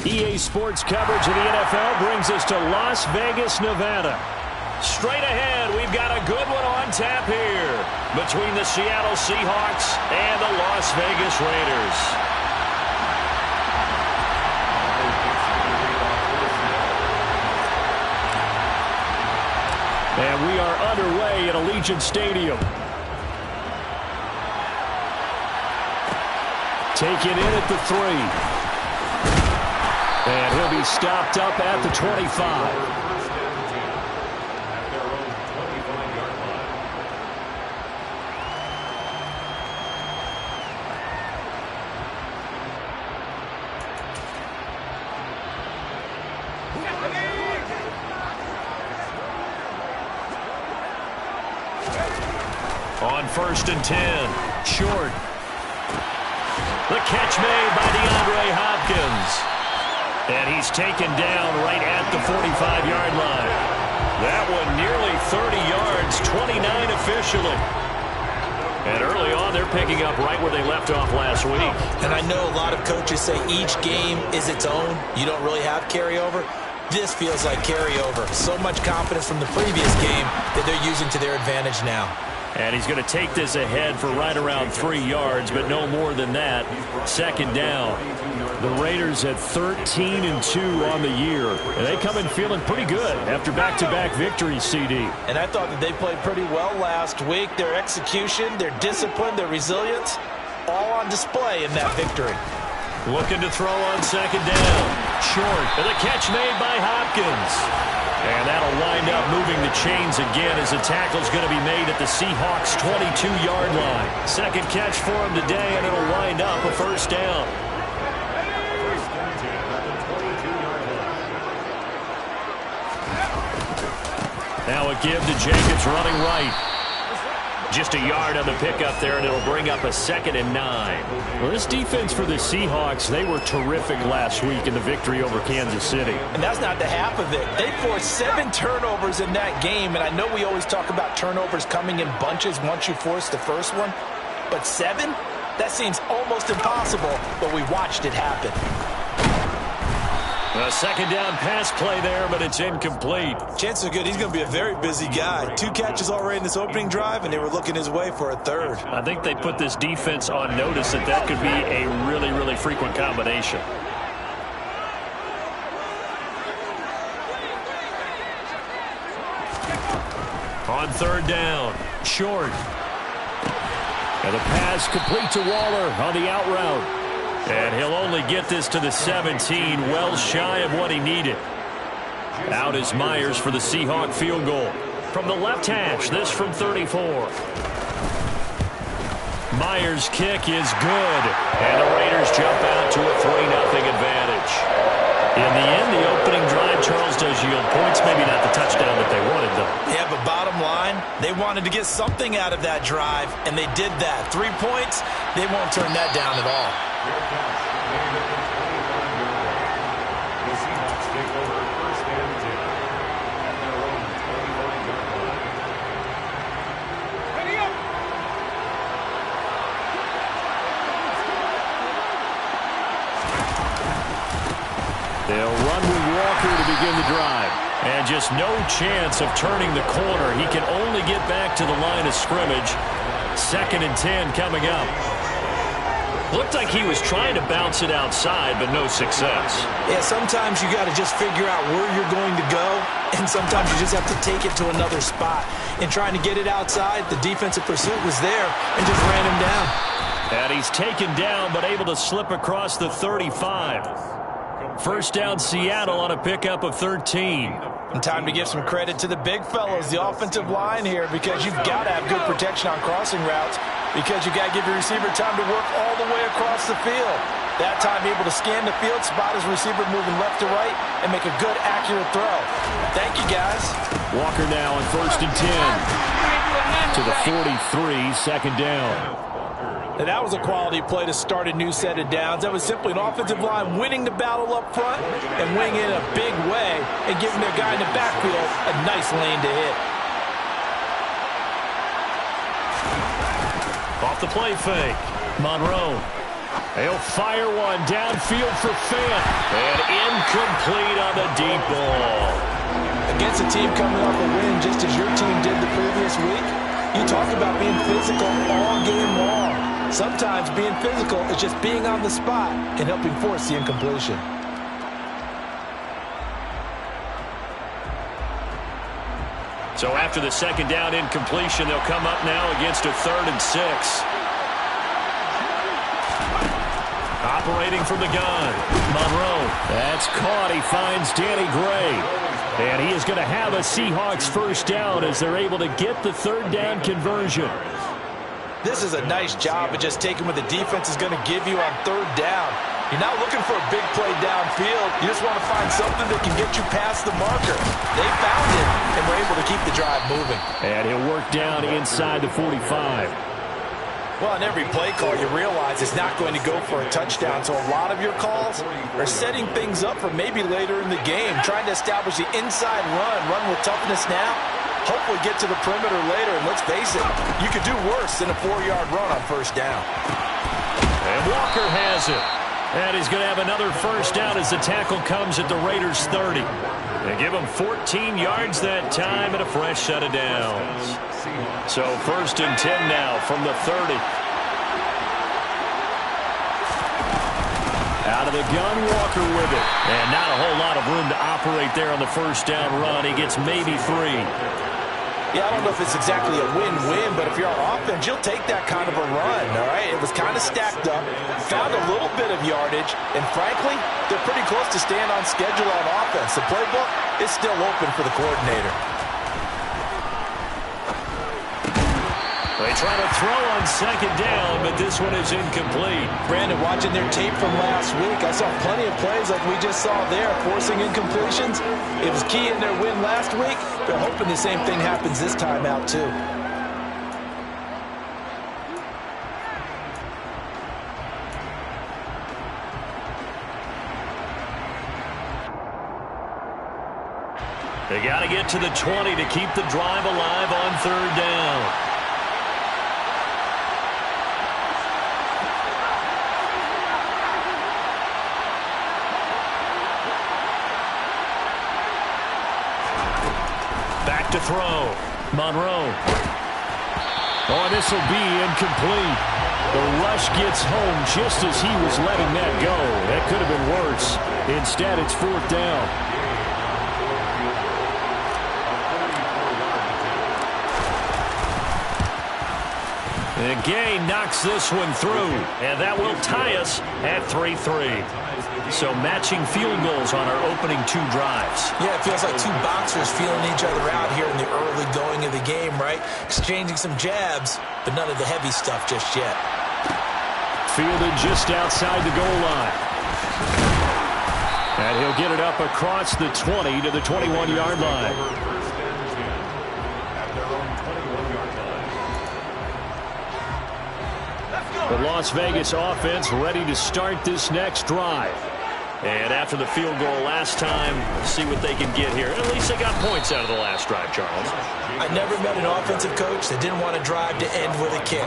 EA Sports coverage of the NFL brings us to Las Vegas, Nevada. Straight ahead, we've got a good one on tap here between the Seattle Seahawks and the Las Vegas Raiders. And we are underway at Allegiant Stadium. Taken in at the 3. And he'll be stopped up at the 25. On 1st and 10, short. The catch made by DeAndre Hopkins. And he's taken down right at the 45-yard line. That one nearly 30 yards, 29 officially. And early on, they're picking up right where they left off last week. And I know a lot of coaches say each game is its own. You don't really have carryover. This feels like carryover. So much confidence from the previous game that they're using to their advantage now. And he's going to take this ahead for right around 3 yards, but no more than that. 2nd down. The Raiders at 13-2 on the year. And they come in feeling pretty good after back-to-back victories, CD. And I thought that they played pretty well last week. Their execution, their discipline, their resilience, all on display in that victory. Looking to throw on 2nd down. Short. And the catch made by Hopkins. And that'll wind up moving the chains again as the tackle's going to be made at the Seahawks' 22-yard line. 2nd catch for him today, and it'll wind up a 1st down. Now a give to Jacobs running right. Just a yard on the pickup there, and it'll bring up a 2nd and 9. Well, this defense for the Seahawks, they were terrific last week in the victory over Kansas City. And that's not the half of it. They forced 7 turnovers in that game, and I know we always talk about turnovers coming in bunches once you force the first one. But 7? That seems almost impossible, but we watched it happen. A 2nd down pass play there, but it's incomplete. Chances are good he's going to be a very busy guy. 2 catches already in this opening drive, and they were looking his way for a 3rd. I think they put this defense on notice that could be a really, really frequent combination. On 3rd down, short. And the pass complete to Waller on the out route. And he'll only get this to the 17, well shy of what he needed. Out is Myers for the Seahawk field goal. From the left hash, this from 34. Myers' kick is good. And the Raiders jump out to a 3-0 advantage. In the end, the opening drive, Charles, does yield points. Maybe not the touchdown that they wanted, though. Yeah, but bottom line, they wanted to get something out of that drive, and they did that. 3 points, they won't turn that down at all. The Seahawks take over 1st and 10 at their own 25-yard line. Ready up! They'll run with Walker to begin the drive. And just no chance of turning the corner. He can only get back to the line of scrimmage. 2nd and 10 coming up. Looked like he was trying to bounce it outside, but no success. Yeah, sometimes you got to just figure out where you're going to go, and sometimes you just have to take it to another spot. In trying to get it outside, the defensive pursuit was there and just ran him down. And he's taken down, but able to slip across the 35. 1st down, Seattle on a pickup of 13. And time to give some credit to the big fellows, the offensive line here, because you've got to have good protection on crossing routes, because you've got to give your receiver time to work all the way across the field. That time able to scan the field, spot his receiver moving left to right, and make a good, accurate throw. Thank you, guys. Walker now on 1st and 10 to the 43, 2nd down. Now, that was a quality play to start a new set of downs. That was simply an offensive line winning the battle up front and winning it in a big way and giving their guy in the backfield a nice lane to hit. Off the play fake. Monroe. He'll fire one downfield for Fant. And incomplete on the deep ball. Against a team coming off a win just as your team did the previous week, you talk about being physical all game long. Sometimes being physical is just being on the spot and helping force the incompletion. So after the second down incompletion, they'll come up now against a 3rd and 6. Operating from the gun, Monroe. That's caught. He finds Danny Gray. And he is going to have a Seahawks first down as they're able to get the 3rd down conversion. This is a nice job of just taking what the defense is going to give you on 3rd down. You're not looking for a big play downfield. You just want to find something that can get you past the marker. They found it and were able to keep the drive moving. And he'll work down inside the 45. Well, on every play call, you realize it's not going to go for a touchdown. So a lot of your calls are setting things up for maybe later in the game, trying to establish the inside run with toughness now, hopefully get to the perimeter later. And let's face it, you could do worse than a 4-yard run on 1st down. And Walker has it. And he's going to have another first down as the tackle comes at the Raiders' 30. They give him 14 yards that time and a fresh set of downs. So 1st and 10 now from the 30. Out of the gun, Walker with it. And not a whole lot of room to operate there on the first down run. He gets maybe 3. Yeah, I don't know if it's exactly a win-win, but if you're on offense, you'll take that kind of a run, all right? It was kind of stacked up, found a little bit of yardage, and frankly, they're pretty close to staying on schedule on offense. The playbook is still open for the coordinator. They try to throw on 2nd down, but this one is incomplete. Brandon, watching their tape from last week, I saw plenty of plays like we just saw there, forcing incompletions. It was key in their win last week. They're hoping the same thing happens this time out, too. They got to get to the 20 to keep the drive alive on 3rd down. Back to throw. Monroe. Oh, this will be incomplete. The rush gets home just as he was letting that go. That could have been worse. Instead, it's 4th down. And Gay knocks this one through, and that will tie us at 3-3. So matching field goals on our opening 2 drives. Yeah, it feels like 2 boxers feeling each other out here in the early going of the game, right? Exchanging some jabs, but none of the heavy stuff just yet. Fielded just outside the goal line. And he'll get it up across the 20 to the 21-yard line. The Las Vegas offense ready to start this next drive. And after the field goal last time, see what they can get here. At least they got points out of the last drive, Charles. I never met an offensive coach that didn't want to drive to end with a kick.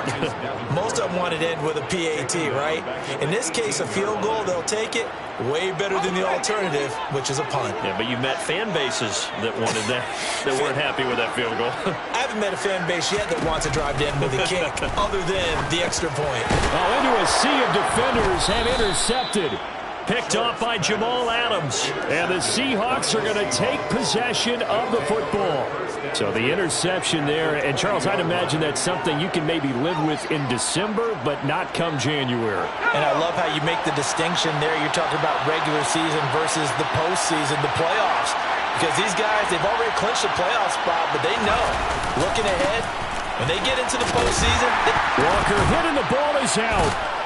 Most of them wanted to end with a PAT, right? In this case, a field goal, they'll take it. Way better than the alternative, which is a punt. Yeah, but you met fan bases that wanted that, that weren't happy with that field goal. I haven't met a fan base yet that wants to drive to end with a kick, other than the extra point. Oh, into a sea of defenders and intercepted. Picked off by Jamal Adams. And the Seahawks are going to take possession of the football. So the interception there. And, Charles, I'd imagine that's something you can maybe live with in December, but not come January. And I love how you make the distinction there. You're talking about regular season versus the postseason, the playoffs. Because these guys, they've already clinched a playoff spot, but they know, looking ahead, when they get into the postseason. Walker hit and the ball is out.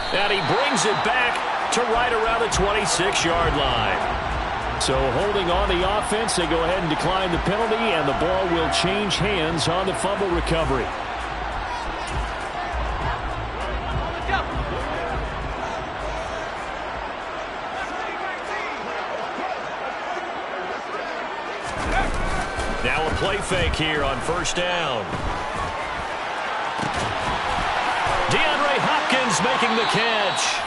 And he brings it back to right around the 26-yard line. So holding on the offense, they go ahead and decline the penalty, and the ball will change hands on the fumble recovery. Now a play fake here on 1st down. DeAndre Hopkins He's making the catch.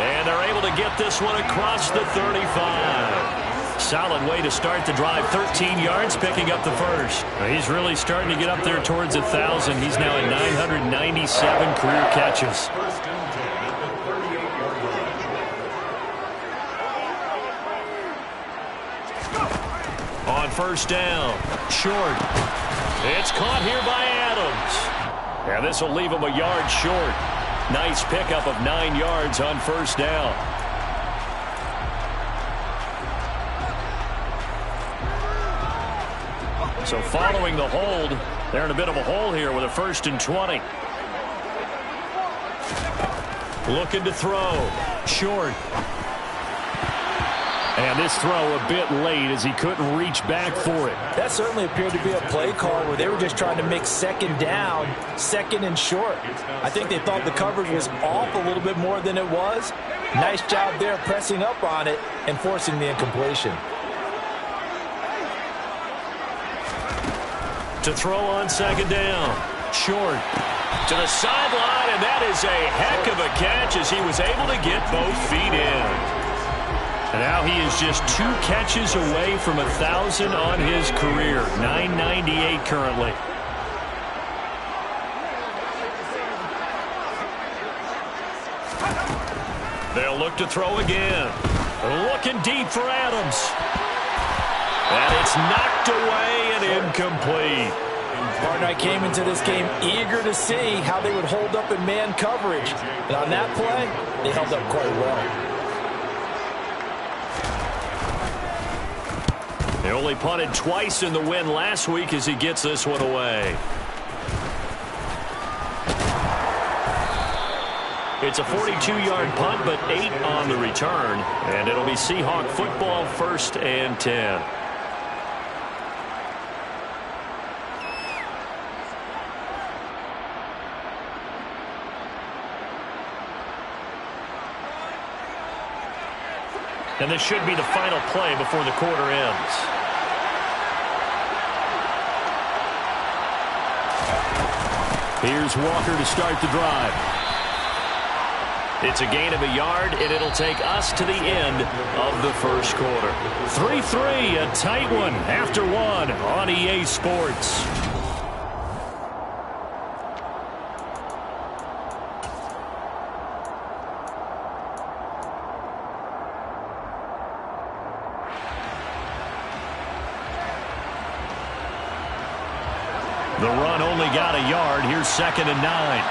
And they're able to get this one across the 35. Solid way to start the drive. 13 yards, picking up the first. He's really starting to get up there towards 1,000. He's now at 997 career catches. First and 10 at the 38-yard line. On first down, short. It's caught here by Adams. And this will leave him a yard short. Nice pickup of 9 yards on first down. So following the hold, they're in a bit of a hole here with a 1st and 20. Looking to throw. Short. And this throw a bit late as he couldn't reach back for it. That certainly appeared to be a play call where they were just trying to make second down, second and short. I think they thought the coverage was off a little bit more than it was. Nice job there pressing up on it and forcing the incompletion. To throw on second down. Short. To the sideline, and that is a heck of a catch as he was able to get both feet in. And now he is just 2 catches away from 1,000 on his career. 998 currently. They'll look to throw again. Looking deep for Adams. And it's knocked away and incomplete. Partner, I came into this game eager to see how they would hold up in man coverage. And on that play, they held up quite well. They only punted twice in the win last week as he gets this one away. It's a 42-yard punt, but 8 on the return. And it'll be Seahawk football, 1st and 10. And this should be the final play before the quarter ends. Here's Walker to start the drive. It's a gain of a yard, and it'll take us to the end of the first quarter. 3-3, a tight one after one on EA Sports. The run only got a yard. Here's 2nd and 9.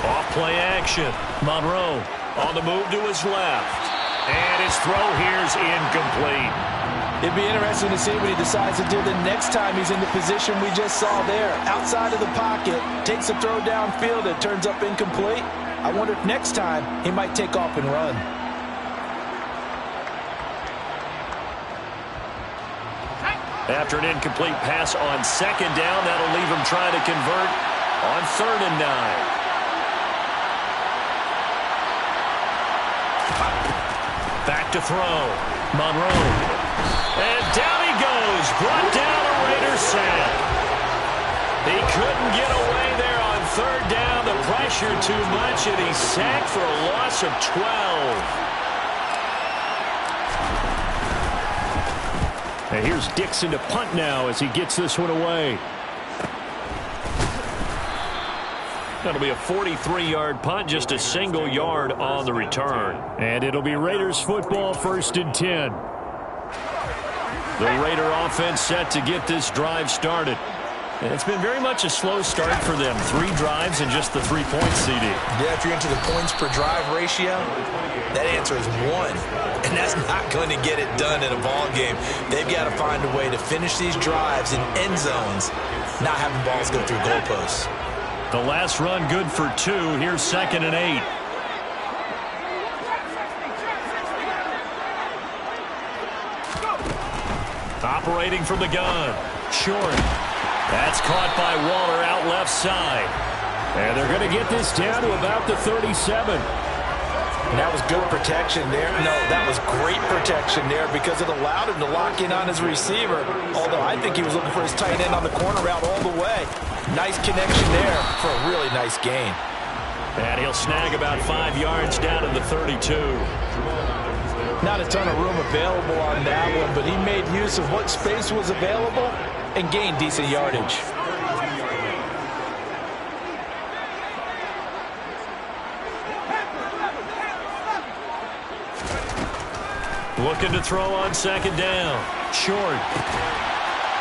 Off play action. Monroe on the move to his left. And his throw here's incomplete. It'd be interesting to see what he decides to do the next time he's in the position we just saw there. Outside of the pocket, takes a throw downfield, it turns up incomplete. I wonder if next time he might take off and run. After an incomplete pass on 2nd down, that'll leave him trying to convert on 3rd and 9. Back to throw. Monroe. And down he goes. Brought down a Raiders sack. He couldn't get away there on 3rd down. The pressure too much, and he's sacked for a loss of 12. And here's Dixon to punt now as he gets this one away. That'll be a 43-yard punt, just a single yard on the return. And it'll be Raiders football, 1st and 10. The Raider offense set to get this drive started. And it's been very much a slow start for them. 3 drives and just the 3 points, CD. Yeah, if you're into the points per drive ratio, that answer is 1. And that's not going to get it done in a ball game. They've got to find a way to finish these drives in end zones, not having balls go through goalposts. The last run good for 2. Here's 2nd and 8. Operating from the gun. Short. That's caught by Waller out left side. And they're going to get this down to about the 37. And that was good protection there. No, that was great protection there because it allowed him to lock in on his receiver. Although I think he was looking for his tight end on the corner route all the way. Nice connection there for a really nice gain. And he'll snag about 5 yards down to the 32. Not a ton of room available on that one, but he made use of what space was available and gained decent yardage. Looking to throw on second down. Short.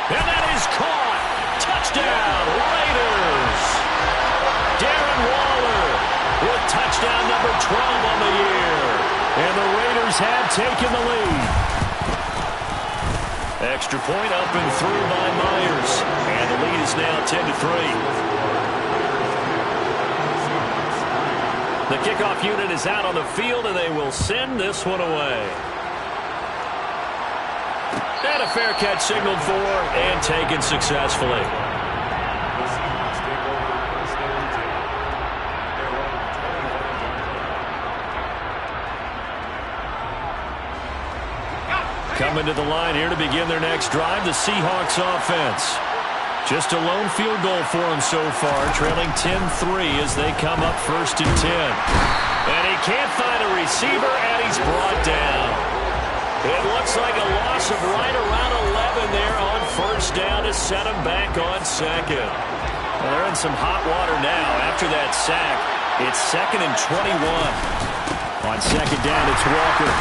And that is caught. Touchdown, Raiders. Darren Waller with touchdown number 12 on the year. And the Raiders have taken the lead. Extra point up and through by Myers. And the lead is now 10-3. The kickoff unit is out on the field, and they will send this one away. And a fair catch signaled for and taken successfully. Coming to the line here to begin their next drive, the Seahawks offense. Just a lone field goal for them so far, trailing 10-3 as they come up 1st and 10. And he can't find a receiver, and he's brought down. It looks like a loss of right around 11 there on 1st down to set him back on 2nd. Well, they're in some hot water now. After that sack, it's 2nd and 21. On 2nd down, it's Walker.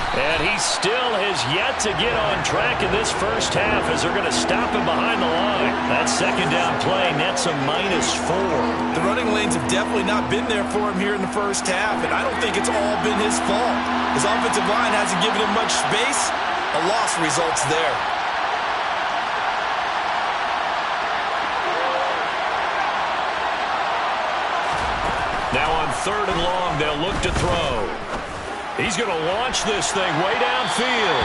And he still has yet to get on track in this first half as they're going to stop him behind the line. That 2nd down play nets a -4. The running lanes have definitely not been there for him here in the first half, and I don't think it's all been his fault. His offensive line hasn't given him much space. A loss results there. Now on 3rd and long, they'll look to throw. He's going to launch this thing way downfield.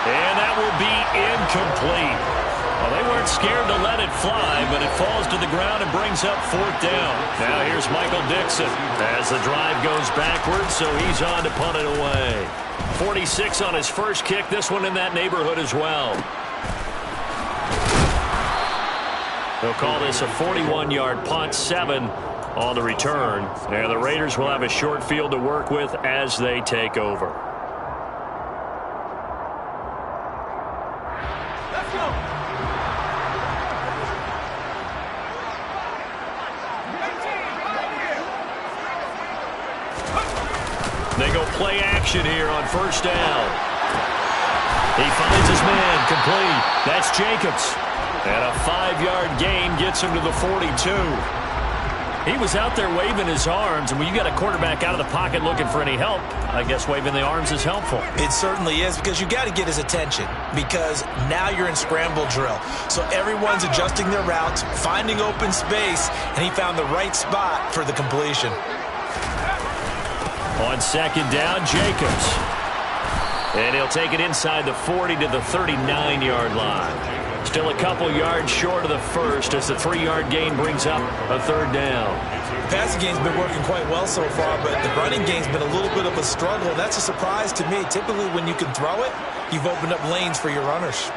And that will be incomplete. Well, they weren't scared to let it fly, but it falls to the ground and brings up 4th down. Now here's Michael Dixon as the drive goes backwards, so he's on to punt it away. 46 on his first kick, this one in that neighborhood as well. They'll call this a 41-yard punt, 7 on the return. And the Raiders will have a short field to work with as they take over. Let's go. They go play action here on 1st down. He finds his man complete. That's Jacobs. And a 5-yard gain gets him to the 42. He was out there waving his arms, and when you got a quarterback out of the pocket looking for any help, I guess waving the arms is helpful. It certainly is, because you got to get his attention, because now you're in scramble drill. So everyone's adjusting their routes, finding open space, and he found the right spot for the completion. On 2nd down, Jacobs. And he'll take it inside the 40 to the 39-yard line. Still a couple yards short of the first as the 3-yard gain brings up a 3rd down. The passing game's been working quite well so far, but the running game's been a little bit of a struggle, and that's a surprise to me. Typically, when you can throw it, you've opened up lanes for your runners.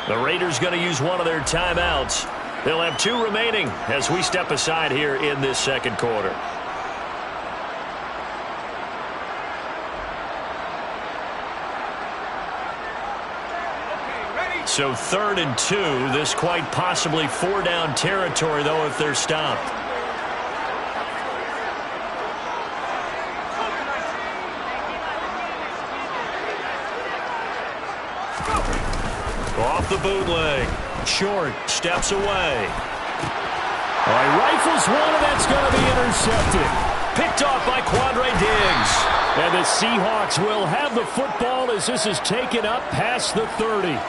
The Raiders going to use one of their timeouts. They'll have 2 remaining as we step aside here in this 2nd quarter. So 3rd and 2. This quite possibly 4-down territory, though, if they're stopped. Off the bootleg. Short steps away. All right, rifles one, and that's going to be intercepted. Picked off by Quandre Diggs. And the Seahawks will have the football as this is taken up past the 30.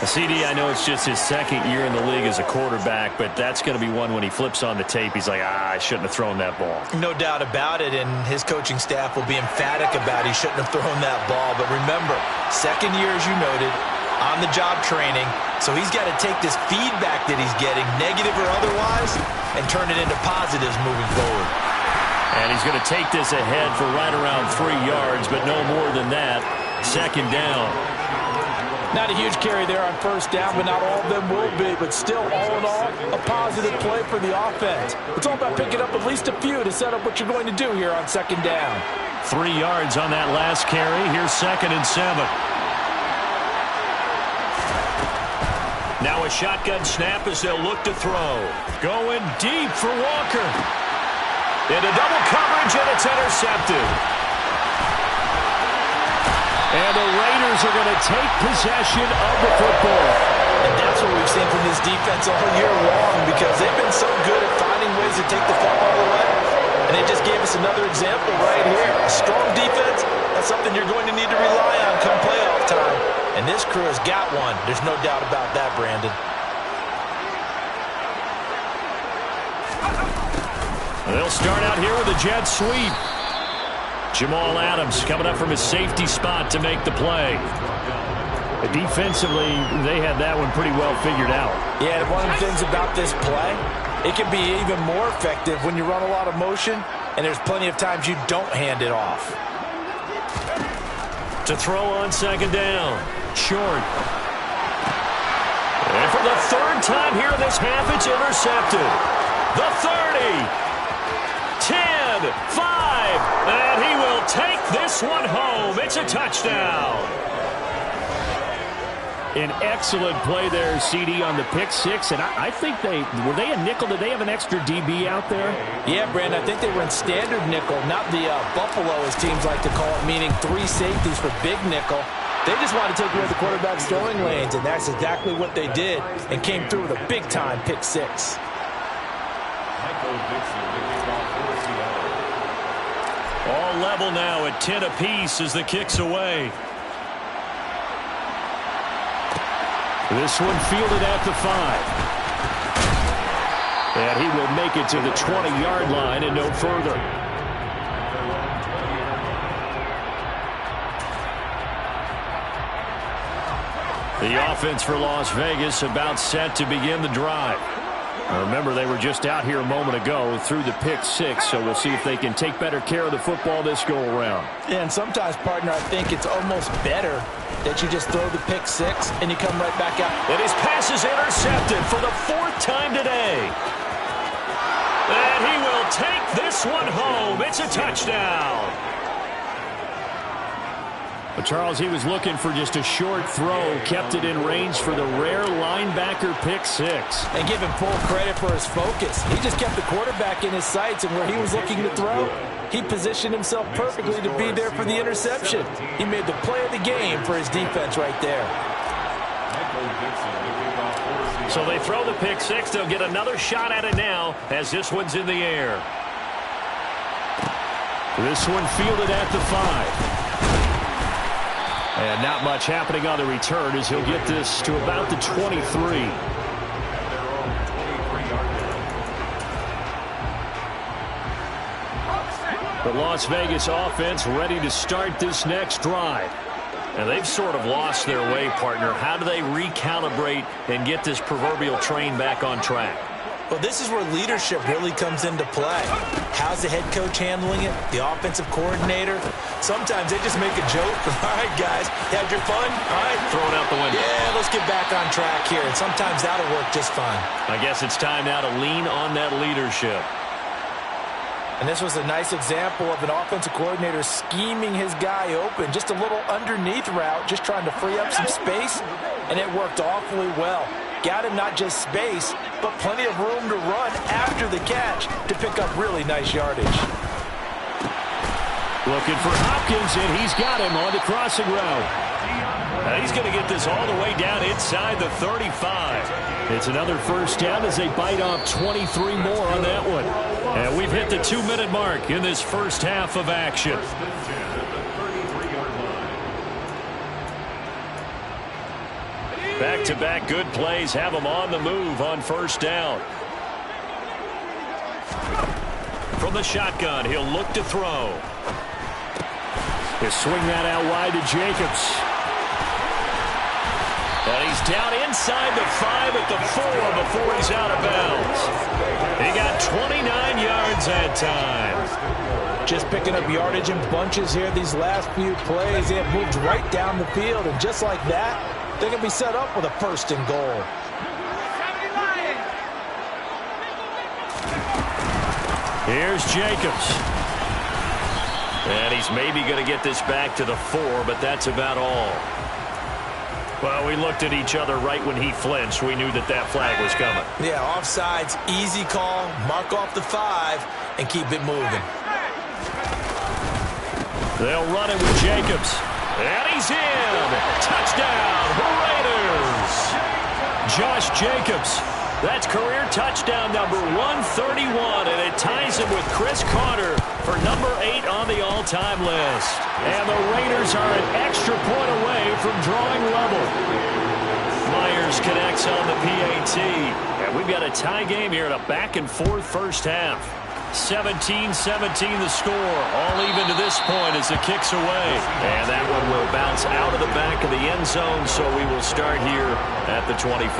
CD, I know it's just his second year in the league as a quarterback, but that's going to be one when he flips on the tape. He's like, I shouldn't have thrown that ball. No doubt about it, and his coaching staff will be emphatic about he shouldn't have thrown that ball. But remember, second year, as you noted, on-the-job training, so he's got to take this feedback that he's getting, negative or otherwise, and turn it into positives moving forward. And he's going to take this ahead for right around 3 yards, but no more than that. Second down. Not a huge carry there on first down, but not all of them will be. But still, all in all, a positive play for the offense. It's all about picking up at least a few to set up what you're going to do here on second down. 3 yards on that last carry. Here's 2nd and 7. Now a shotgun snap as they'll look to throw. Going deep for Walker. Into double coverage, and it's intercepted. And the Raiders are going to take possession of the football. And that's what we've seen from this defense all year long, because they've been so good at finding ways to take the football away. And they just gave us another example right here. A strong defense, that's something you're going to need to rely on come playoff time. And this crew has got one. There's no doubt about that, Brandon. They'll start out here with a jet sweep. Jamal Adams coming up from his safety spot to make the play. Defensively, they had that one pretty well figured out. Yeah, and one of the things about this play, it can be even more effective when you run a lot of motion, and there's plenty of times you don't hand it off. To throw on second down. Short. And for the third time here in this half, it's intercepted. The 30. 10, 5, and he will take this one home. It's a touchdown. An excellent play there, CD, on the pick six, and I think were they a nickel? Did they have an extra DB out there? Yeah, Brandon, I think they were in standard nickel, not the Buffalo, as teams like to call it, meaning 3 safeties for big nickel. They just wanted to take away the quarterback's throwing lanes, and that's exactly what they did, and came through with a big-time pick six. All level now at 10 apiece as the kick's away. This one fielded at the 5. And he will make it to the 20-yard line and no further. The offense for Las Vegas about set to begin the drive. Remember, they were just out here a moment ago through the pick six, so we'll see if they can take better care of the football this go-around. Yeah, and sometimes, partner, I think it's almost better that you just throw the pick six and you come right back out. And his pass is intercepted for the 4th time today. And he will take this one home. It's a touchdown. But Charles, he was looking for just a short throw, kept it in range for the rare linebacker pick six. And give him full credit for his focus. He just kept the quarterback in his sights, and where he was looking to throw, he positioned himself perfectly to be there for the interception. He made the play of the game for his defense right there. So they throw the pick six. They'll get another shot at it now as this one's in the air. This one fielded at the 5. And not much happening on the return as he'll get this to about the 23. The Las Vegas offense ready to start this next drive. And they've sort of lost their way, partner. How do they recalibrate and get this proverbial train back on track? Well, this is where leadership really comes into play. How's the head coach handling it? The offensive coordinator? Sometimes they just make a joke. All right, guys, had your fun? All right. Throw it out the window. Yeah, let's get back on track here. And sometimes that'll work just fine. I guess it's time now to lean on that leadership. And this was a nice example of an offensive coordinator scheming his guy open. Just a little underneath route, just trying to free up some space, and it worked awfully well. Got him not just space, but plenty of room to run after the catch to pick up really nice yardage. Looking for Hopkins, and he's got him on the crossing route. Now he's going to get this all the way down inside the 35. It's another first down as they bite off 23 more on that one. And we've hit the 2-minute mark in this first half of action. Back-to-back good plays have him on the move on first down. From the shotgun, he'll look to throw. He'll swing that out wide to Jacobs. And he's down inside the 5 at the 4 before he's out of bounds. He got 29 yards that time. Just picking up yardage in bunches here these last few plays. They have moved right down the field, and just like that, they're going to be set up with a 1st and goal. Here's Jacobs. And he's maybe going to get this back to the 4, but that's about all. Well, we looked at each other right when he flinched. We knew that that flag was coming. Yeah, offsides, easy call. Mark off the 5 and keep it moving. They'll run it with Jacobs. And he's in. Touchdown, Raiders. Josh Jacobs. That's career touchdown number 131, and it ties him with Chris Carter for number 8 on the all-time list. And the Raiders are an extra point away from drawing level. Myers connects on the PAT, and we've got a tie game here in a back-and-forth first half. 17-17 the score, all even to this point as it kicks away. And that one will bounce out of the back of the end zone, so we will start here at the 25.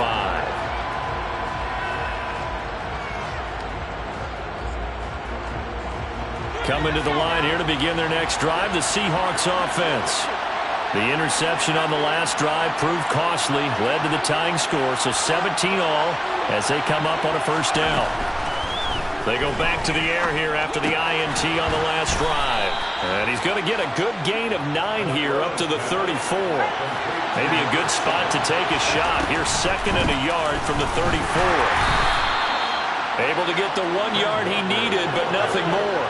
Coming to the line here to begin their next drive, the Seahawks offense. The interception on the last drive proved costly, led to the tying score, so 17 all as they come up on a first down. They go back to the air here after the INT on the last drive. And he's going to get a good gain of 9 here up to the 34. Maybe a good spot to take a shot. Here's 2nd and a yard from the 34. Able to get the 1 yard he needed, but nothing more.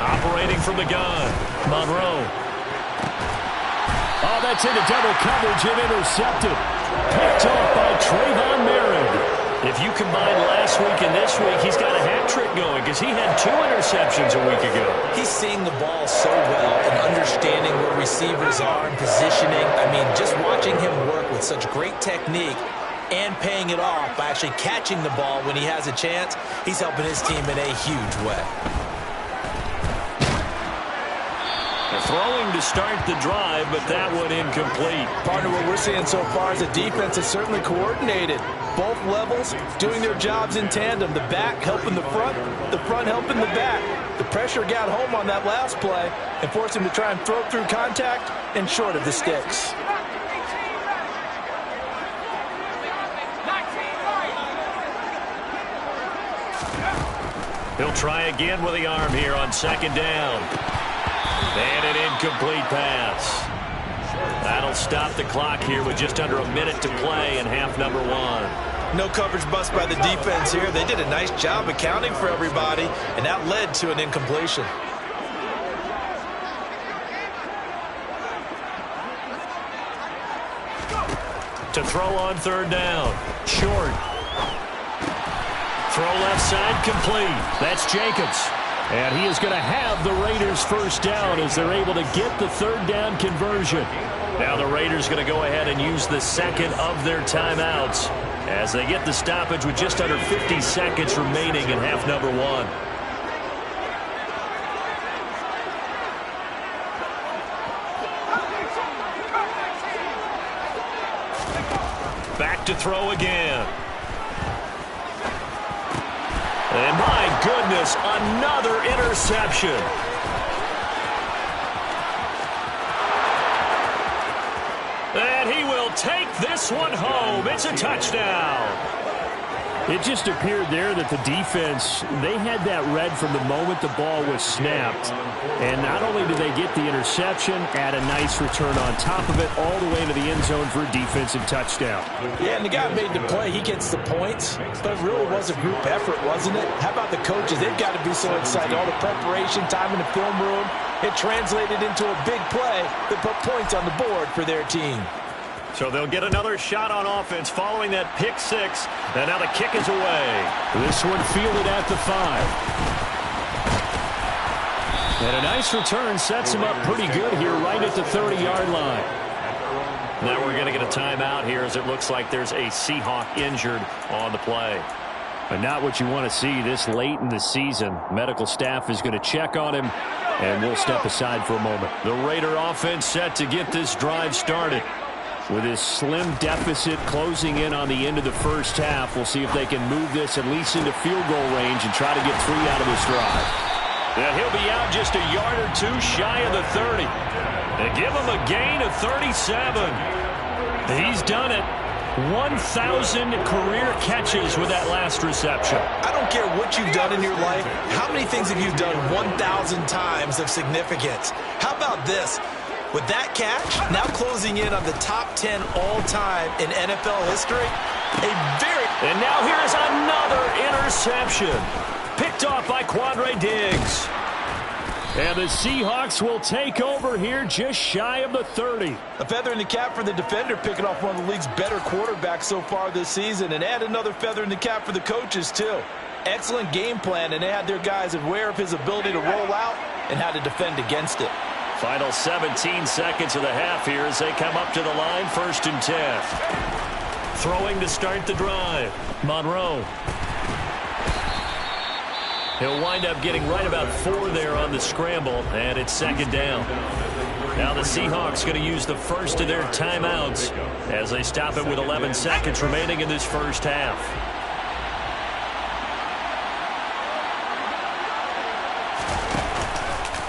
Operating from the gun, Monroe. Oh, that's into double coverage and intercepted. Picked off by Trayvon Merritt. If you combine last week and this week, he's got a hat trick going because he had 2 interceptions a week ago. He's seeing the ball so well and understanding where receivers are and positioning. I mean, just watching him work with such great technique and paying it off by actually catching the ball when he has a chance, he's helping his team in a huge way. Throwing to start the drive, but that one incomplete. Partner, what we're seeing so far is the defense is certainly coordinated. Both levels doing their jobs in tandem. The back helping the front helping the back. The pressure got home on that last play and forced him to try and throw through contact and short of the sticks. He'll try again with the arm here on 2nd down. And an incomplete pass. That'll stop the clock here with just under a minute to play in half number 1. No coverage bust by the defense here. They did a nice job accounting for everybody, and that led to an incompletion. To throw on 3rd down. Short. Throw left side complete. That's Jacobs. And he is going to have the Raiders first down as they're able to get the 3rd down conversion. Now the Raiders going to go ahead and use the 2nd of their timeouts as they get the stoppage with just under 50 seconds remaining in half number 1. Back to throw again. And my goodness, another interception. And he will take this one home. It's a touchdown. It just appeared there that the defense, they had that read from the moment the ball was snapped. And not only did they get the interception, add a nice return on top of it, all the way to the end zone for a defensive touchdown. Yeah, and the guy made the play. He gets the points. But it really was a group effort, wasn't it? How about the coaches? They've got to be so excited. All the preparation, time in the film room. It translated into a big play that put points on the board for their team. So they'll get another shot on offense following that pick 6. And now the kick is away. This one fielded at the 5. And a nice return sets him up pretty good here right at the 30-yard line. Now we're going to get a timeout here as it looks like there's a Seahawk injured on the play. But not what you want to see this late in the season. Medical staff is going to check on him, and we'll step aside for a moment. The Raider offense set to get this drive started. With his slim deficit closing in on the end of the first half, we'll see if they can move this at least into field goal range and try to get 3 out of this drive. And he'll be out just a yard or two shy of the 30. And give him a gain of 37. He's done it. 1,000 career catches with that last reception. I don't care what you've done in your life. How many things have you done 1,000 times of significance? How about this? With that catch, now closing in on the top 10 all-time in NFL history, And now here's another interception. Picked off by Quandre Diggs. And the Seahawks will take over here just shy of the 30. A feather in the cap for the defender, picking off one of the league's better quarterbacks so far this season. And add another feather in the cap for the coaches, too. Excellent game plan, and they had their guys aware of his ability to roll out and how to defend against it. Final 17 seconds of the half here as they come up to the line, 1st and 10. Throwing to start the drive. Monroe. He'll wind up getting right about 4 there on the scramble, and it's 2nd down. Now the Seahawks going to use the first of their timeouts as they stop it with 11 seconds remaining in this first half.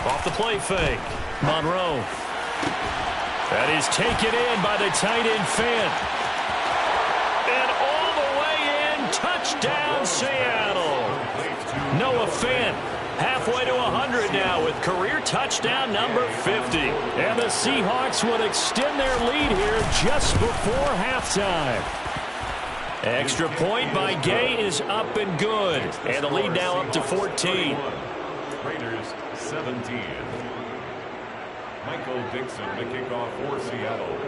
Off the play fake. Monroe. That is taken in by the tight end Fant. And all the way in. Touchdown, Seattle. Noah Fant halfway to 100 now with career touchdown number 50. And the Seahawks will extend their lead here just before halftime. Extra point by Gay is up and good. And the lead now up to 14. Raiders 17. Michael Dixon, the kickoff for Seattle.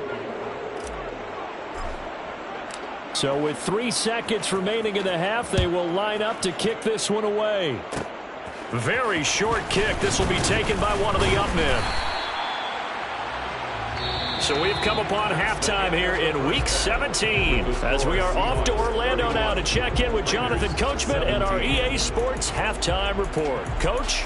So with 3 seconds remaining in the half, they will line up to kick this one away. Very short kick. This will be taken by one of the up men. So we've come upon halftime here in Week 17 as we are off to Orlando now to check in with Jonathan Coachman and our EA Sports Halftime Report. Coach?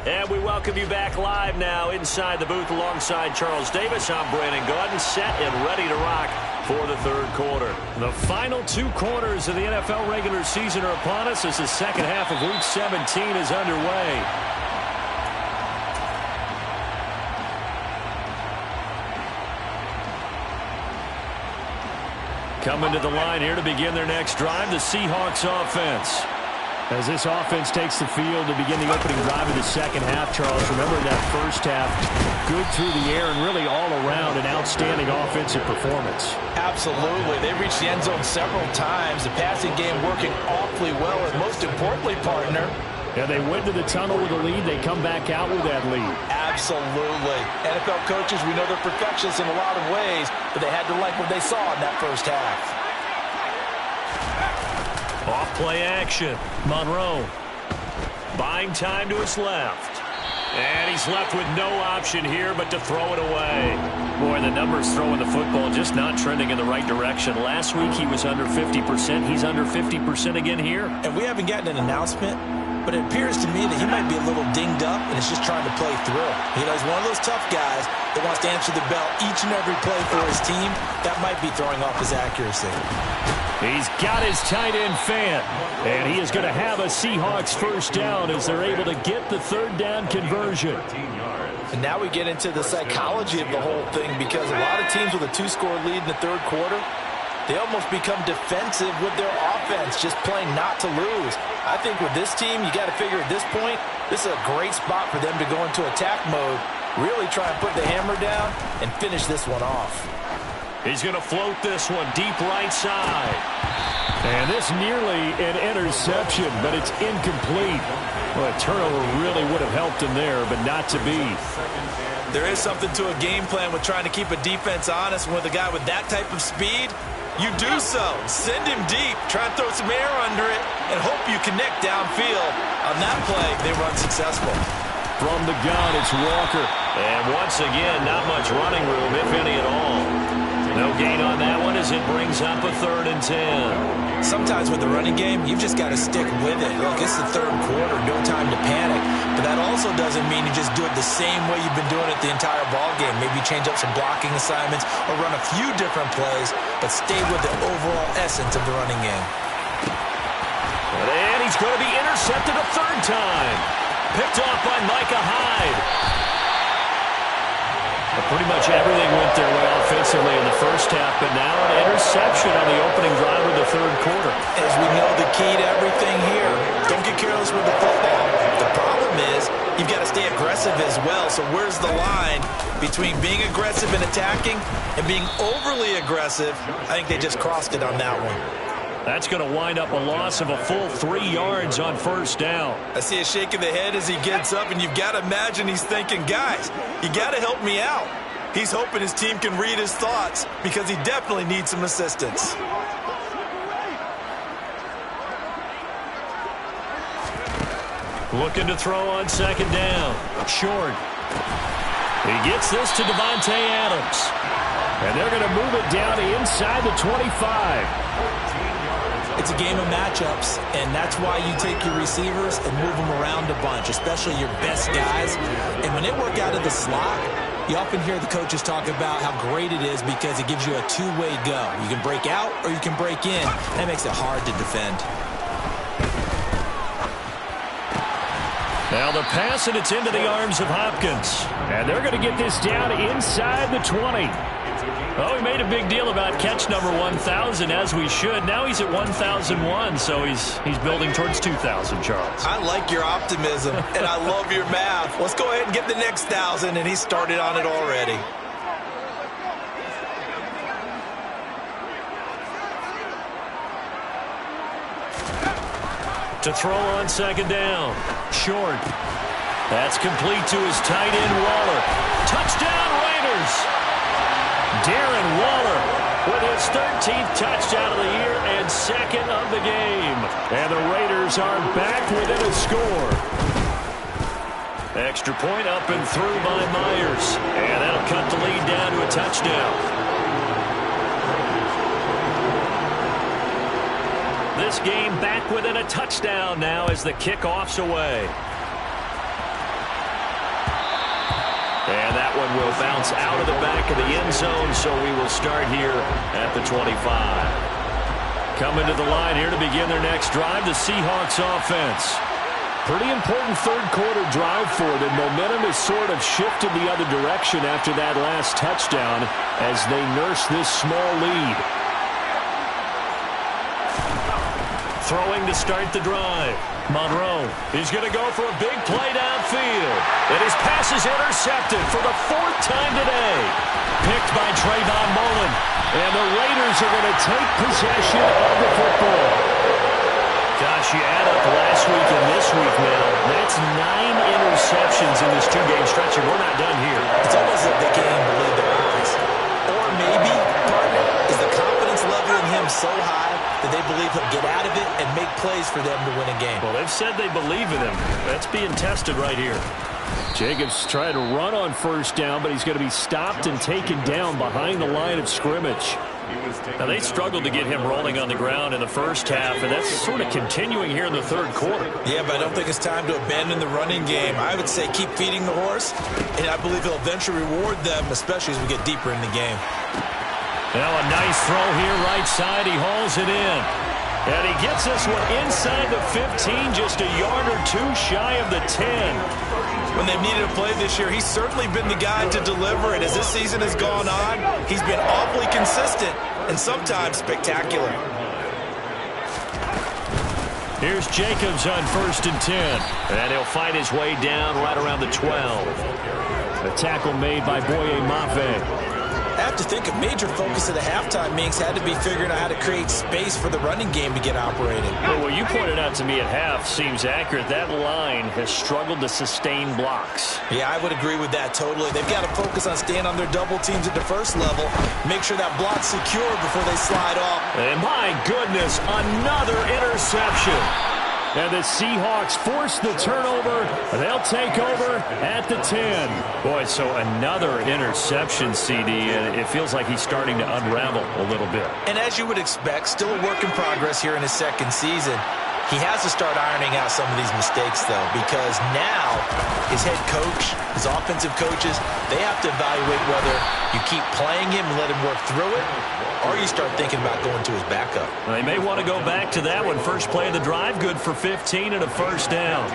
And we welcome you back live now inside the booth alongside Charles Davis. I'm Brandon Gaudin, set and ready to rock for the 3rd quarter. The final 2 quarters of the NFL regular season are upon us as the second half of Week 17 is underway. Coming to the line here to begin their next drive, the Seahawks offense. As this offense takes the field to begin the opening drive of the second half, Charles, remember that first half, good through the air and really all around an outstanding offensive performance. Absolutely. They reached the end zone several times. The passing game working awfully well, and most importantly, partner. Yeah, they went to the tunnel with a lead. They come back out with that lead. Absolutely. NFL coaches, we know they're perfectionists in a lot of ways, but they had to like what they saw in that first half. Off play action. Monroe buying time to his left. And he's left with no option here but to throw it away. Boy, the numbers throwing the football just not trending in the right direction. Last week he was under 50%. He's under 50% again here. And we haven't gotten an announcement, but it appears to me that he might be a little dinged up and is just trying to play through. You know, he's one of those tough guys that wants to answer the bell each and every play for his team. That might be throwing off his accuracy. He's got his tight end Fant, and he is going to have a Seahawks first down as they're able to get the 3rd down conversion. And now we get into the psychology of the whole thing, because a lot of teams with a 2-score lead in the 3rd quarter, they almost become defensive with their offense, just playing not to lose. I think with this team, you got to figure at this point, this is a great spot for them to go into attack mode, really try and put the hammer down and finish this one off. He's going to float this one deep right side. And this nearly an interception, but it's incomplete. Well, a turnover really would have helped him there, but not to be. There is something to a game plan with trying to keep a defense honest. With a guy with that type of speed, you do so. Send him deep. Try and throw some air under it and hope you connect downfield. On that play, they were unsuccessful. From the gun, it's Walker. And once again, not much running room, if any at all. No gain on that one as it brings up a 3rd and 10. Sometimes with the running game, you've just got to stick with it. Look, it's the 3rd quarter, no time to panic. But that also doesn't mean you just do it the same way you've been doing it the entire ball game. Maybe change up some blocking assignments or run a few different plays, but stay with the overall essence of the running game. And he's going to be intercepted a 3rd time. Picked off by Micah Hyde. Pretty much everything went their way offensively in the first half, but now an interception on the opening drive of the 3rd quarter. As we know, the key to everything here, don't get careless with the football. The problem is you've got to stay aggressive as well, so where's the line between being aggressive and attacking and being overly aggressive? I think they just crossed it on that one. That's going to wind up a loss of a full 3 yards on 1st down. I see a shake of the head as he gets up, and you've got to imagine he's thinking, guys, you got to help me out. He's hoping his team can read his thoughts because he definitely needs some assistance. Looking to throw on 2nd down. Short. He gets this to Devontae Adams. And they're going to move it down to inside the 25. It's a game of matchups, and that's why you take your receivers and move them around a bunch, especially your best guys. And when they work out of the slot, you often hear the coaches talk about how great it is because it gives you a two-way go. You can break out or you can break in. That makes it hard to defend. Now the pass, and it's into the arms of Hopkins. And they're going to get this down inside the 20. Oh, we made a big deal about catch number 1,000, as we should. Now he's at 1,001, so he's building towards 2,000, Charles. I like your optimism, and I love your math. Let's go ahead and get the next 1,000, and he started on it already. To throw on 2nd down. Short. That's complete to his tight end, Waller. Touchdown, Raiders! Darren Waller with his 13th touchdown of the year and 2nd of the game. And the Raiders are back within a score. Extra point up and through by Myers. And that'll cut the lead down to a touchdown. This game back within a touchdown now as the kickoff's away. And that one will bounce out of the back of the end zone, so we will start here at the 25. Coming to the line here to begin their next drive, the Seahawks offense. Pretty important 3rd quarter drive for them. Momentum has sort of shifted the other direction after that last touchdown as they nurse this small lead. Throwing to start the drive. Monroe is going to go for a big play downfield. And his pass is intercepted for the 4th time today. Picked by Trayvon Mullen. And the Raiders are going to take possession of the football. Gosh, you add up last week and this week now. That's 9 interceptions in this 2-game stretch, and we're not done here. It's almost like they can't even believe their eyes. Or maybe, partner, is the confidence level in him so high that they believe he'll get out of it and make plays for them to win a game. Well, they've said they believe in him. That's being tested right here. Jacobs trying to run on 1st down, but he's going to be stopped and taken down behind the line of scrimmage. Now, they struggled to get him rolling on the ground in the first half, and that's sort of continuing here in the 3rd quarter. Yeah, but I don't think it's time to abandon the running game. I would say keep feeding the horse, and I believe he'll eventually reward them, especially as we get deeper in the game. Now a nice throw here right side. He hauls it in. And he gets this one inside the 15, just a yard or 2 shy of the 10. When they've needed a play this year, he's certainly been the guy to deliver it. As this season has gone on, he's been awfully consistent and sometimes spectacular. Here's Jacobs on 1st and 10. And he'll fight his way down right around the 12. A tackle made by Boye Mafe. I have to think a major focus of the halftime meetings had to be figuring out how to create space for the running game to get operating. Well, what you pointed out to me at half seems accurate. That line has struggled to sustain blocks. Yeah, I would agree with that totally. They've got to focus on staying on their double teams at the first level, make sure that block's secure before they slide off. And my goodness, another interception. And the Seahawks force the turnover. They'll take over at the 10. Boy, so another interception, CD, and it feels like he's starting to unravel a little bit. And as you would expect, still a work in progress here in his second season. He has to start ironing out some of these mistakes, though, because now his head coach, his offensive coaches, they have to evaluate whether you keep playing him and let him work through it, or you start thinking about going to his backup. Well, they may want to go back to that one. First play of the drive, good for 15 and a first down.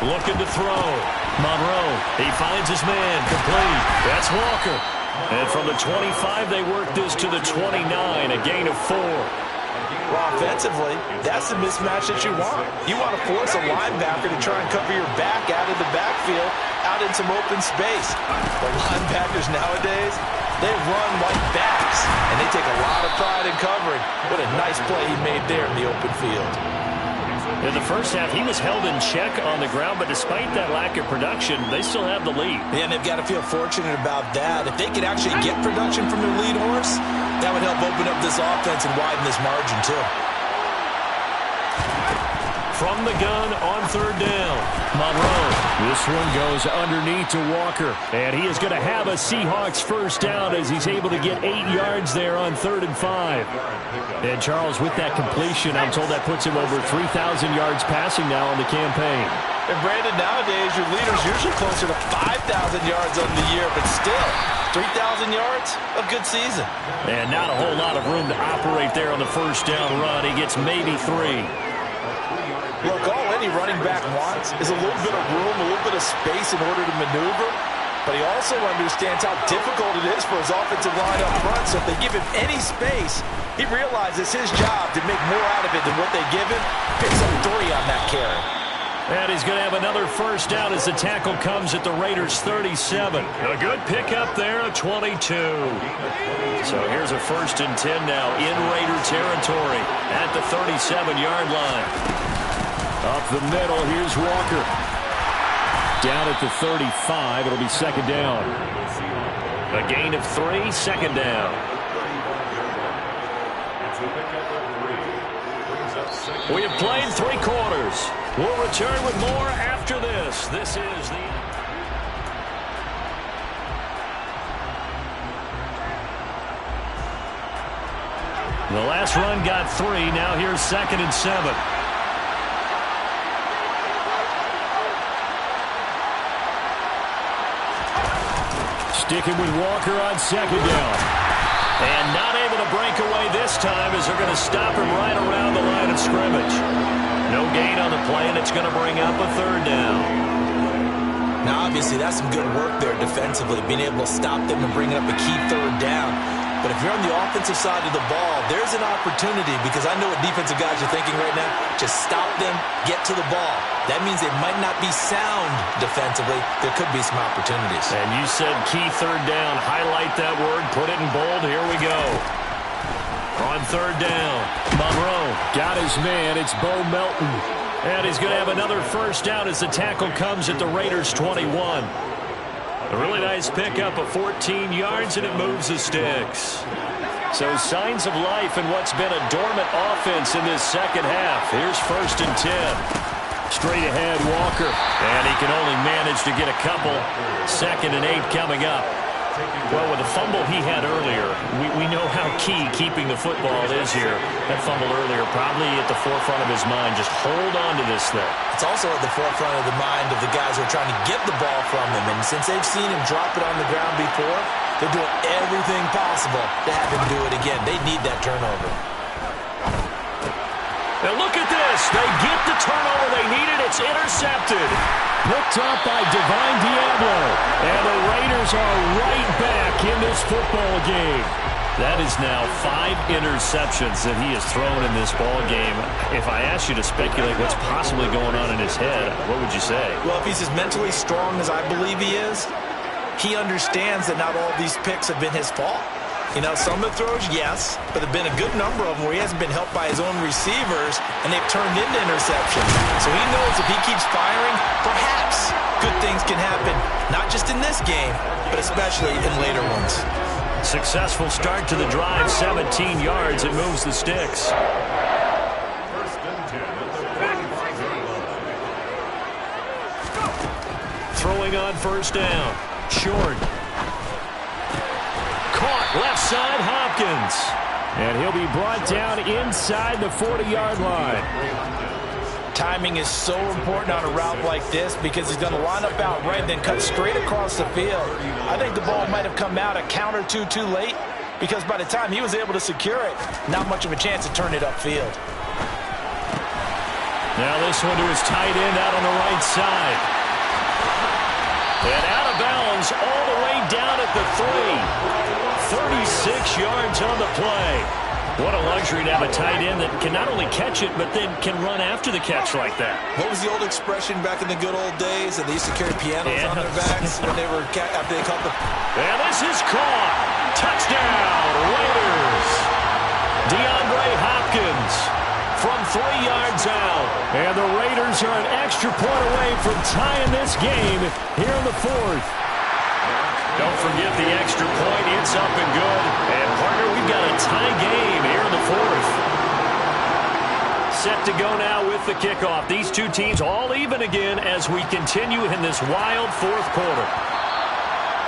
Looking to throw. Monroe, he finds his man, complete. That's Walker. And from the 25, they work this to the 29, a gain of 4. Well, offensively, that's the mismatch that you want. You want to force a linebacker to try and cover your back out of the backfield, out in some open space. The linebackers nowadays, they run like backs, and they take a lot of pride in covering. What a nice play he made there in the open field. In the first half, he was held in check on the ground, but despite that lack of production, they still have the lead. Yeah, and they've got to feel fortunate about that. If they could actually get production from their lead horse, that would help open up this offense and widen this margin, too. From the gun on third down, Monroe. This one goes underneath to Walker, and he is going to have a Seahawks first down as he's able to get 8 yards there on 3rd and 5. And Charles, with that completion, I'm told that puts him over 3,000 yards passing now on the campaign. And Brandon, nowadays your leader's usually closer to 5,000 yards on the year, but still, 3,000 yards, a good season. And not a whole lot of room to operate there on the first down run. He gets maybe 3. Look, all any running back wants is a little bit of room, a little bit of space in order to maneuver, but he also understands how difficult it is for his offensive line up front, so if they give him any space, he realizes his job to make more out of it than what they give him. Picks up 3 on that carry. And he's going to have another first down as the tackle comes at the Raiders' 37. A good pickup there, a 22. So here's a 1st and 10 now in Raider territory at the 37-yard line. Up the middle, here's Walker. Down at the 35, it'll be 2nd down. A gain of 3, 2nd down. We have played 3 quarters. We'll return with more after this. This is the... The last run got 3. Now here's 2nd and 7. Sticking with Walker on 2nd down. And not able to break away this time as they're going to stop him right around the line of scrimmage. No gain on the play, and it's going to bring up a 3rd down. Now, obviously, that's some good work there defensively, being able to stop them and bring up a key 3rd down. But if you're on the offensive side of the ball, there's an opportunity, because I know what defensive guys are thinking right now. Just stop them, get to the ball. That means they might not be sound defensively. There could be some opportunities. And you said key 3rd down. Highlight that word. Put it in bold. Here we go. On 3rd down, Monroe got his man. It's Bo Melton. And he's going to have another first down as the tackle comes at the Raiders' 21. A really nice pickup of 14 yards, and it moves the sticks. So signs of life in what's been a dormant offense in this second half. Here's 1st and 10. Straight ahead, Walker. And he can only manage to get a couple. 2nd and 8 coming up. Well, with the fumble he had earlier, we know how key keeping the football is here. That fumble earlier probably at the forefront of his mind. Just hold on to this thing. It's also at the forefront of the mind of the guys who are trying to get the ball from him. And since they've seen him drop it on the ground before, they're doing everything possible to have him do it again. They need that turnover. Now look at this. They get the turnover they needed. It's intercepted. Picked up by Divine Diablo. And the Raiders are right back in this football game. That is now 5 interceptions that he has thrown in this ball game. If I asked you to speculate what's possibly going on in his head, what would you say? Well, if he's as mentally strong as I believe he is, he understands that not all these picks have been his fault. You know, some of the throws, yes, but there have been a good number of them where he hasn't been helped by his own receivers, and they've turned into interceptions. So he knows if he keeps firing, perhaps good things can happen, not just in this game, but especially in later ones. Successful start to the drive, 17 yards. It moves the sticks. Throwing on first down. Short. Caught left side, Hopkins. And he'll be brought down inside the 40-yard line. Timing is so important on a route like this because he's going to line up out right and then cut straight across the field. I think the ball might have come out a count or two too late because by the time he was able to secure it, not much of a chance to turn it upfield. Now this one to his tight end out on the right side. And out of bounds all the way down at the 3. 36 yards on the play. What a luxury to have a tight end that can not only catch it, but then can run after the catch like that. What was the old expression back in the good old days that they used to carry pianos on their backs when they were after they caught the... And this is caught. Touchdown, Raiders. DeAndre Hopkins from 3 yards out. And the Raiders are an extra point away from tying this game here in the 4th. Don't forget the extra point. It's up and good. And, partner, we've got a tie game here in the 4th. Set to go now with the kickoff. These two teams all even again as we continue in this wild 4th quarter.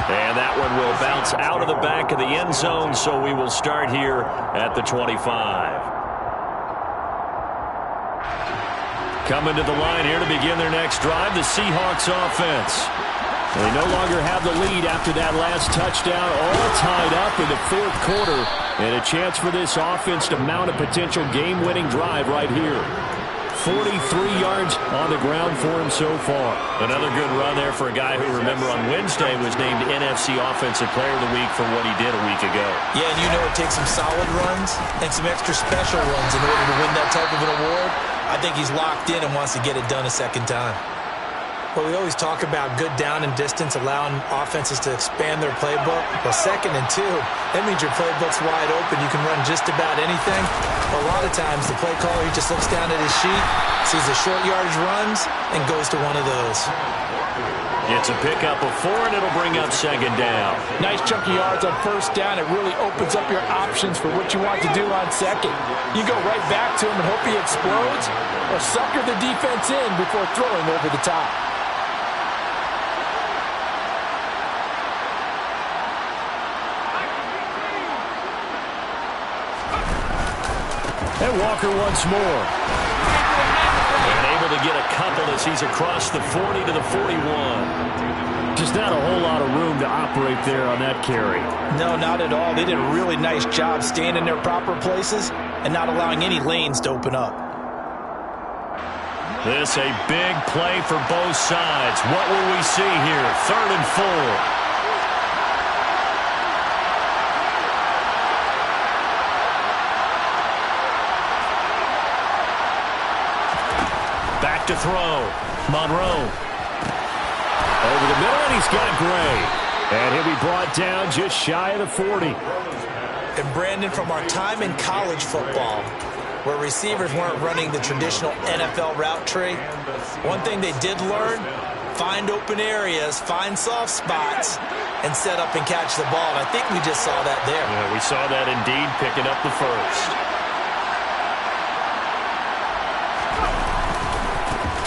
And that one will bounce out of the back of the end zone, so we will start here at the 25. Coming to the line here to begin their next drive, the Seahawks offense. They no longer have the lead after that last touchdown, all tied up in the 4th quarter. And a chance for this offense to mount a potential game-winning drive right here. 43 yards on the ground for him so far. Another good run there for a guy who, remember, on Wednesday was named NFC Offensive Player of the Week for what he did a week ago. Yeah, and you know it takes some solid runs and some extra special runs in order to win that type of an award. I think he's locked in and wants to get it done a second time. Well, we always talk about good down and distance, allowing offenses to expand their playbook. Well, 2nd and 2, that means your playbook's wide open. You can run just about anything. But a lot of times, the play caller, he just looks down at his sheet, sees the short yardage runs, and goes to one of those. It's a pickup of 4, and it'll bring up 2nd down. Nice chunky yards on first down. It really opens up your options for what you want to do on 2nd. You go right back to him and hope he explodes, or sucker the defense in before throwing over the top. And Walker once more. And able to get a couple as he's across the 40 to the 41. Just not a whole lot of room to operate there on that carry. No, not at all. They did a really nice job staying in their proper places and not allowing any lanes to open up. This a big play for both sides. What will we see here? 3rd and 4. To throw. Monroe. Over the middle, and he's got Gray. And he'll be brought down just shy of the 40. And Brandon, from our time in college football, where receivers weren't running the traditional NFL route tree, one thing they did learn, find open areas, find soft spots, and set up and catch the ball. And I think we just saw that there. Yeah, we saw that indeed, picking up the 1st.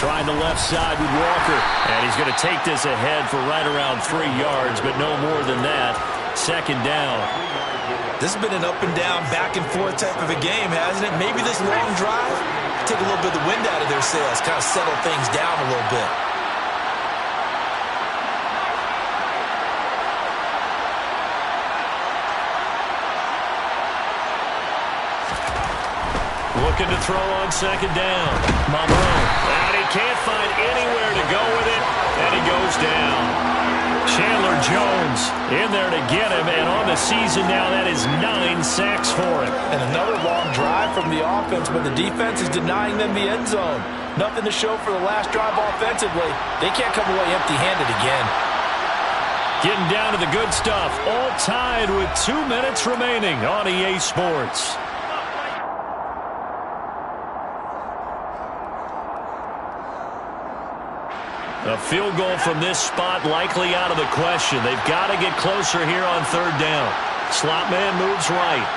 Trying the left side with Walker. And he's going to take this ahead for right around 3 yards, but no more than that. 2nd down. This has been an up and down, back and forth type of a game, hasn't it? Maybe this long drive, take a little bit of the wind out of their sails, kind of settle things down a little bit. Looking to throw on 2nd down. Monroe. And he can't find anywhere to go with it. And he goes down. Chandler Jones in there to get him, and on the season now, that is 9 sacks for him. And another long drive from the offense, but the defense is denying them the end zone. Nothing to show for the last drive offensively. They can't come away empty-handed again. Getting down to the good stuff, all tied with 2 minutes remaining on EA Sports. A field goal from this spot likely out of the question. They've got to get closer here on third down. Slot man moves right.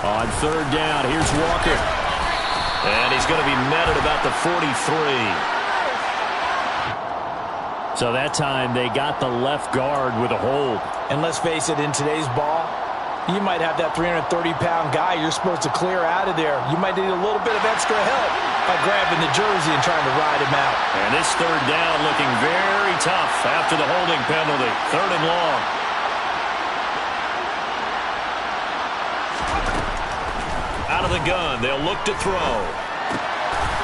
On third down, here's Walker. And he's going to be met at about the 43. So that time they got the left guard with a hold. And let's face it, in today's ball, you might have that 330-pound guy you're supposed to clear out of there. You might need a little bit of extra help by grabbing the jersey and trying to ride him out. And this third down looking very tough after the holding penalty. Third and long. Out of the gun, they'll look to throw.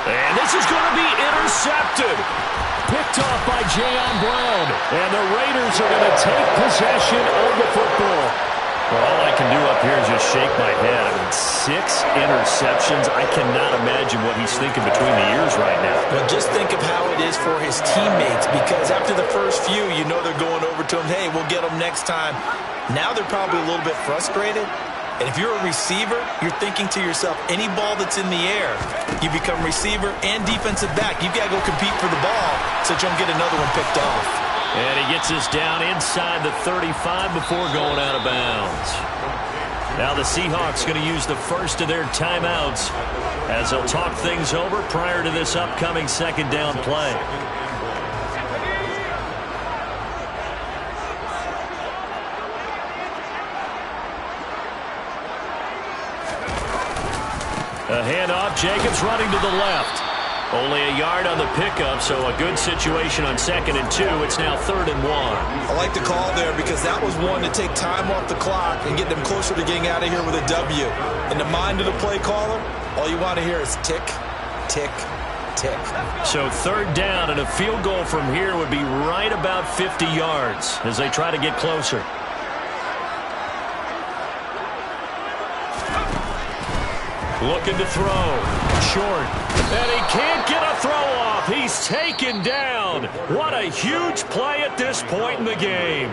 And this is going to be intercepted. Picked off by Jayon Brown. And the Raiders are going to take possession of the football. Well, all I can do up here is just shake my head. I mean, 6 interceptions. I cannot imagine what he's thinking between the ears right now. Well, just think of how it is for his teammates, because after the first few, you know they're going over to him, hey, we'll get them next time. Now they're probably a little bit frustrated. And if you're a receiver, you're thinking to yourself, any ball that's in the air, you become receiver and defensive back. You've got to go compete for the ball so that you don't get another one picked off. And he gets us down inside the 35 before going out of bounds. Now the Seahawks going to use the first of their timeouts as they'll talk things over prior to this upcoming second down play. A handoff, Jacobs running to the left. Only a yard on the pickup, so a good situation on 2nd and 2. It's now 3rd and 1. I like the call there because that was one to take time off the clock and get them closer to getting out of here with a W. In the mind of the play caller, all you want to hear is tick, tick, tick. So 3rd down, and a field goal from here would be right about 50 yards as they try to get closer. Looking to throw. Short. And he can't get a throw off. He's taken down. What a huge play at this point in the game.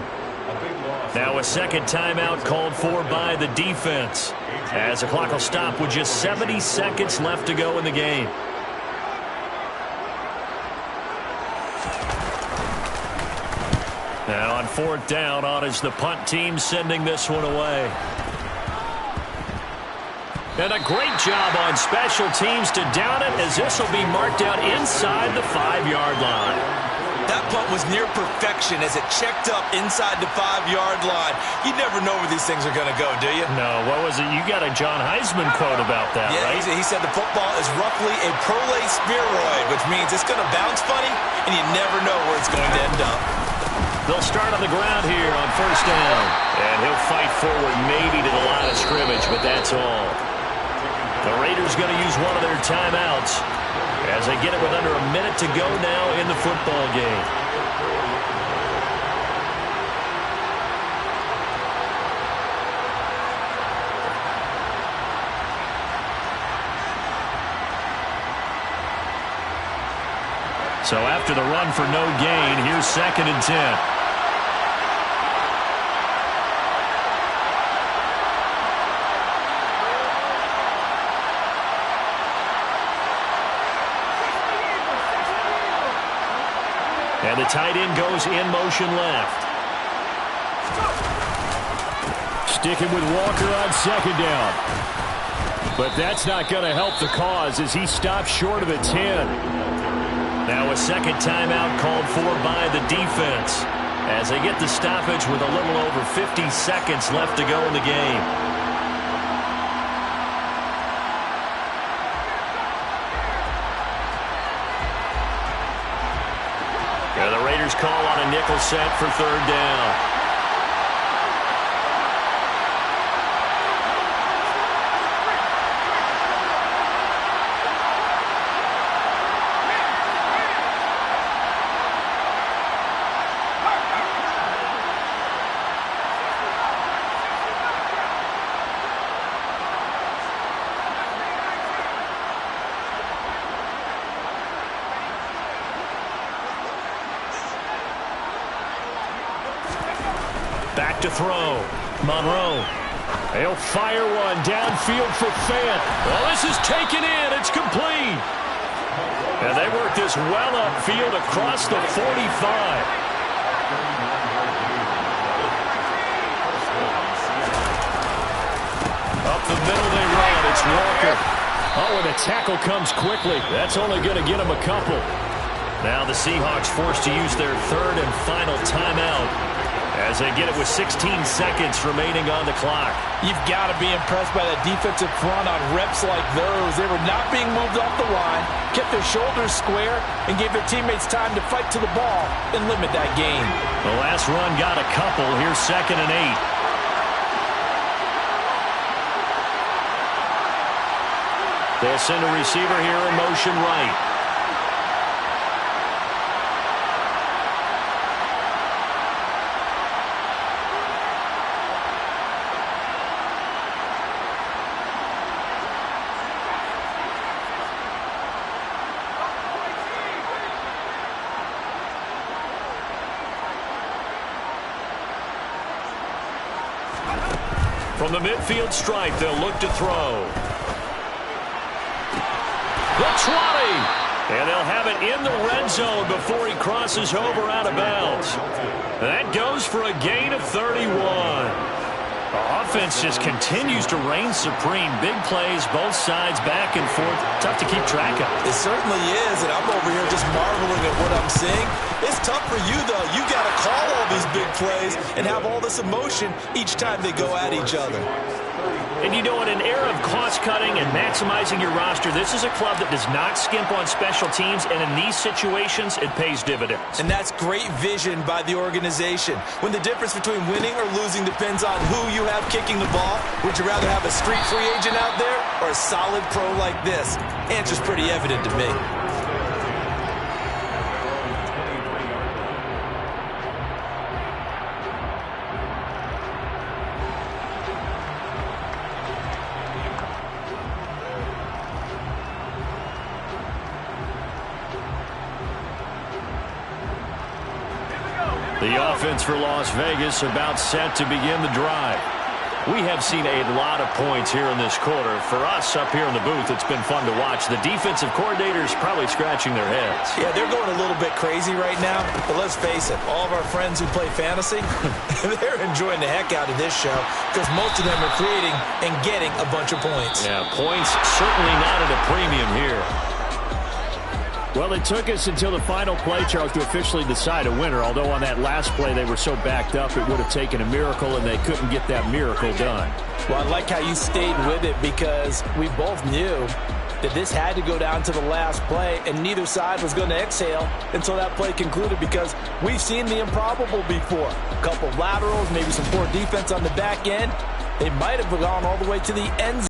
Now a second timeout called for by the defense, as the clock will stop with just 70 seconds left to go in the game. Now on 4th down, on is the punt team sending this one away. And a great job on special teams to down it, as this will be marked out inside the 5-yard line. That punt was near perfection as it checked up inside the 5-yard line. You never know where these things are going to go, do you? No, what was it? You got a John Heisman quote about that, right? Yeah, he said the football is roughly a prolate spheroid, which means it's going to bounce funny, and you never know where it's going to end up. They'll start on the ground here on 1st down. And he'll fight forward maybe to the line of scrimmage, but that's all. The Raiders going to use one of their timeouts as they get it with under a minute to go now in the football game. So after the run for no gain, here's 2nd and 10. And the tight end goes in motion left. Sticking with Walker on 2nd down. But that's not going to help the cause as he stops short of the 10. Now a second timeout called for by the defense as they get the stoppage with a little over 50 seconds left to go in the game. The Raiders call on a nickel set for 3rd down. Back to throw. Monroe. He'll fire one downfield for Fant. Well, this is taken in. It's complete. And they work this well upfield across the 45. Up the middle they run. It's Walker. Oh, and the tackle comes quickly. That's only going to get him a couple. Now the Seahawks forced to use their third and final timeout as they get it with 16 seconds remaining on the clock. You've got to be impressed by that defensive front on reps like those. They were not being moved off the line, kept their shoulders square, and gave their teammates time to fight to the ball and limit that gain. The last run got a couple. Here's 2nd and 8. They'll send a receiver here in motion right. From the midfield stripe, they'll look to throw. The 20. And they'll have it in the red zone before he crosses over out of bounds. That goes for a gain of 31. The offense just continues to reign supreme. Big plays, both sides, back and forth. Tough to keep track of. It certainly is, and I'm over here just marveling at what I'm seeing. It's tough for you, though. You got to call all these big plays and have all this emotion each time they go at each other. And you know, in an era of cost-cutting and maximizing your roster, this is a club that does not skimp on special teams, and in these situations, it pays dividends. And that's great vision by the organization. When the difference between winning or losing depends on who you have kicking the ball, would you rather have a street free agent out there or a solid pro like this? Answer's pretty evident to me. The offense for Las Vegas about set to begin the drive. We have seen a lot of points here in this quarter. For us up here in the booth, it's been fun to watch. The defensive coordinators probably scratching their heads. Yeah, they're going a little bit crazy right now. But let's face it, all of our friends who play fantasy, they're enjoying the heck out of this show because most of them are creating and getting a bunch of points. Yeah, points certainly not at a premium here. Well, it took us until the final play, Charles, to officially decide a winner. Although on that last play they were so backed up, it would have taken a miracle, and they couldn't get that miracle done. Well, I like how you stayed with it because we both knew that this had to go down to the last play, and neither side was going to exhale until that play concluded because we've seen the improbable before. A couple of laterals, maybe some poor defense on the back end. They might have gone all the way to the end zone.